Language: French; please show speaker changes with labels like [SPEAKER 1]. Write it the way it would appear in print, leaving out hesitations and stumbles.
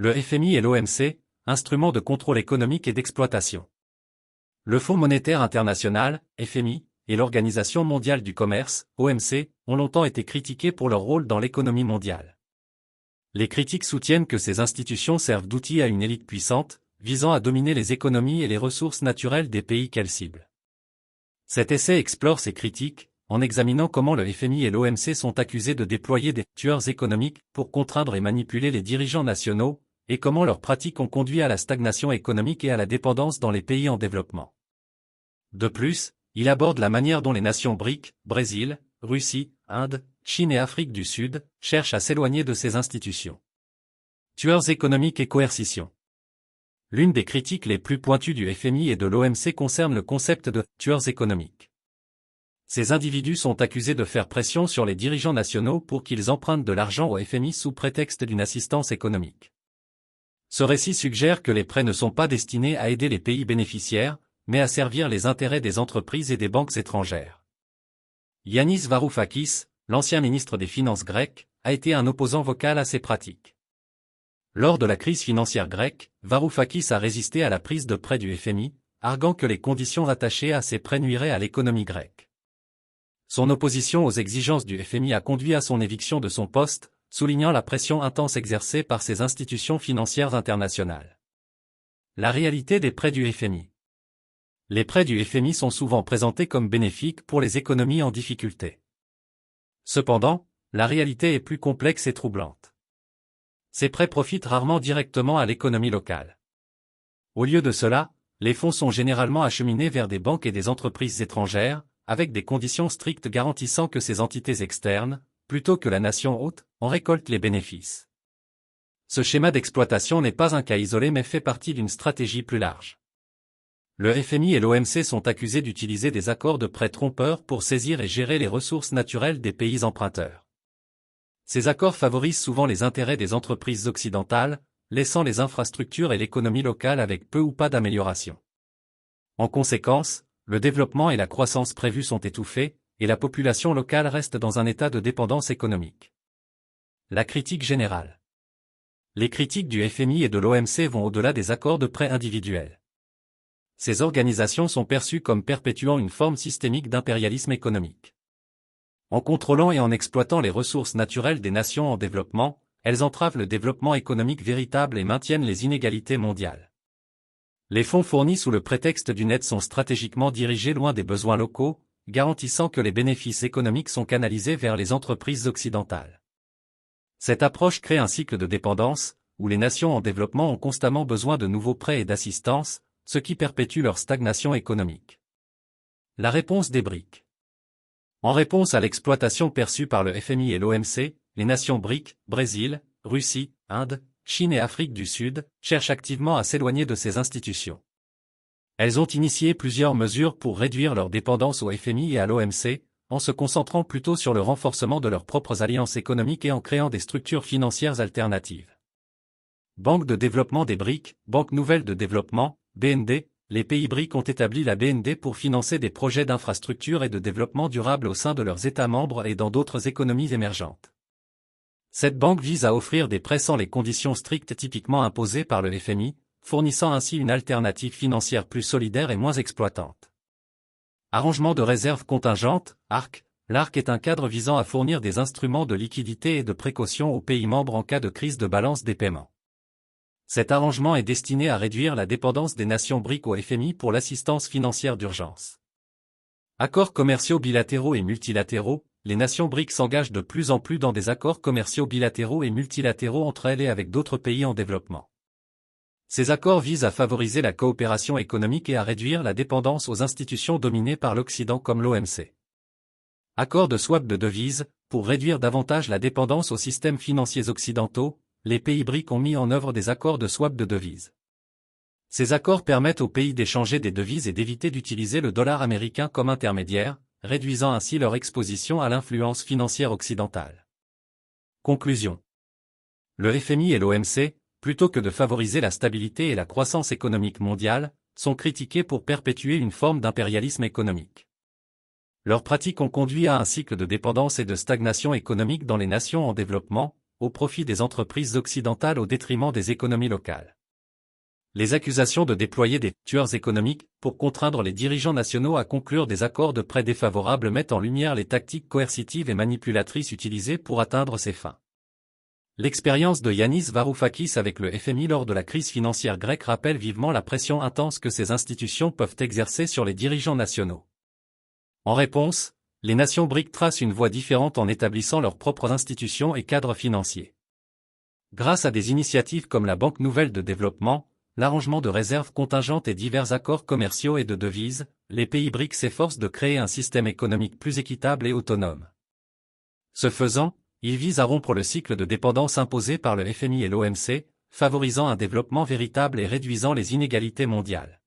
[SPEAKER 1] Le FMI et l'OMC, instruments de contrôle économique et d'exploitation. Le Fonds monétaire international, FMI, et l'Organisation mondiale du commerce, OMC, ont longtemps été critiqués pour leur rôle dans l'économie mondiale. Les critiques soutiennent que ces institutions servent d'outils à une élite puissante, visant à dominer les économies et les ressources naturelles des pays qu'elles ciblent. Cet essai explore ces critiques, en examinant comment le FMI et l'OMC sont accusés de déployer des tueurs économiques pour contraindre et manipuler les dirigeants nationaux, et comment leurs pratiques ont conduit à la stagnation économique et à la dépendance dans les pays en développement. De plus, il aborde la manière dont les nations BRIC, Brésil, Russie, Inde, Chine et Afrique du Sud, cherchent à s'éloigner de ces institutions. Tueurs économiques et coercition. L'une des critiques les plus pointues du FMI et de l'OMC concerne le concept de « tueurs économiques ». Ces individus sont accusés de faire pression sur les dirigeants nationaux pour qu'ils empruntent de l'argent au FMI sous prétexte d'une assistance économique. Ce récit suggère que les prêts ne sont pas destinés à aider les pays bénéficiaires, mais à servir les intérêts des entreprises et des banques étrangères. Yanis Varoufakis, l'ancien ministre des Finances grec, a été un opposant vocal à ces pratiques. Lors de la crise financière grecque, Varoufakis a résisté à la prise de prêts du FMI, arguant que les conditions attachées à ces prêts nuiraient à l'économie grecque. Son opposition aux exigences du FMI a conduit à son éviction de son poste, soulignant la pression intense exercée par ces institutions financières internationales. La réalité des prêts du FMI. Les prêts du FMI sont souvent présentés comme bénéfiques pour les économies en difficulté. Cependant, la réalité est plus complexe et troublante. Ces prêts profitent rarement directement à l'économie locale. Au lieu de cela, les fonds sont généralement acheminés vers des banques et des entreprises étrangères, avec des conditions strictes garantissant que ces entités externes, plutôt que la nation hôte, en récoltent les bénéfices. Ce schéma d'exploitation n'est pas un cas isolé mais fait partie d'une stratégie plus large. Le FMI et l'OMC sont accusés d'utiliser des accords de prêt trompeurs pour saisir et gérer les ressources naturelles des pays emprunteurs. Ces accords favorisent souvent les intérêts des entreprises occidentales, laissant les infrastructures et l'économie locale avec peu ou pas d'amélioration. En conséquence, le développement et la croissance prévus sont étouffés, et la population locale reste dans un état de dépendance économique. La critique générale. Les critiques du FMI et de l'OMC vont au-delà des accords de prêt individuels. Ces organisations sont perçues comme perpétuant une forme systémique d'impérialisme économique. En contrôlant et en exploitant les ressources naturelles des nations en développement, elles entravent le développement économique véritable et maintiennent les inégalités mondiales. Les fonds fournis sous le prétexte d'une aide sont stratégiquement dirigés loin des besoins locaux, garantissant que les bénéfices économiques sont canalisés vers les entreprises occidentales. Cette approche crée un cycle de dépendance, où les nations en développement ont constamment besoin de nouveaux prêts et d'assistance, ce qui perpétue leur stagnation économique. La réponse des BRIC. En réponse à l'exploitation perçue par le FMI et l'OMC, les nations BRIC, Brésil, Russie, Inde, Chine et Afrique du Sud, cherchent activement à s'éloigner de ces institutions. Elles ont initié plusieurs mesures pour réduire leur dépendance au FMI et à l'OMC, en se concentrant plutôt sur le renforcement de leurs propres alliances économiques et en créant des structures financières alternatives. Banque de développement des BRIC, Banque nouvelle de développement, BND, les pays BRIC ont établi la BND pour financer des projets d'infrastructure et de développement durable au sein de leurs États membres et dans d'autres économies émergentes. Cette banque vise à offrir des prêts sans les conditions strictes typiquement imposées par le FMI, fournissant ainsi une alternative financière plus solidaire et moins exploitante. Arrangement de réserve contingente, ARC. L'ARC est un cadre visant à fournir des instruments de liquidité et de précaution aux pays membres en cas de crise de balance des paiements. Cet arrangement est destiné à réduire la dépendance des nations BRIC au FMI pour l'assistance financière d'urgence. Accords commerciaux bilatéraux et multilatéraux, les nations BRIC s'engagent de plus en plus dans des accords commerciaux bilatéraux et multilatéraux entre elles et avec d'autres pays en développement. Ces accords visent à favoriser la coopération économique et à réduire la dépendance aux institutions dominées par l'Occident comme l'OMC. Accords de swap de devises, pour réduire davantage la dépendance aux systèmes financiers occidentaux, les pays BRIC ont mis en œuvre des accords de swap de devises. Ces accords permettent aux pays d'échanger des devises et d'éviter d'utiliser le dollar américain comme intermédiaire, réduisant ainsi leur exposition à l'influence financière occidentale. Conclusion. Le FMI et l'OMC, plutôt que de favoriser la stabilité et la croissance économique mondiale, sont critiqués pour perpétuer une forme d'impérialisme économique. Leurs pratiques ont conduit à un cycle de dépendance et de stagnation économique dans les nations en développement, au profit des entreprises occidentales au détriment des économies locales. Les accusations de déployer des « tueurs économiques » pour contraindre les dirigeants nationaux à conclure des accords de prêt défavorables mettent en lumière les tactiques coercitives et manipulatrices utilisées pour atteindre ces fins. L'expérience de Yanis Varoufakis avec le FMI lors de la crise financière grecque rappelle vivement la pression intense que ces institutions peuvent exercer sur les dirigeants nationaux. En réponse, les nations BRIC tracent une voie différente en établissant leurs propres institutions et cadres financiers. Grâce à des initiatives comme la Banque nouvelle de développement, l'arrangement de réserves contingentes et divers accords commerciaux et de devises, les pays BRIC s'efforcent de créer un système économique plus équitable et autonome. Ce faisant, ils visent à rompre le cycle de dépendance imposé par le FMI et l'OMC, favorisant un développement véritable et réduisant les inégalités mondiales.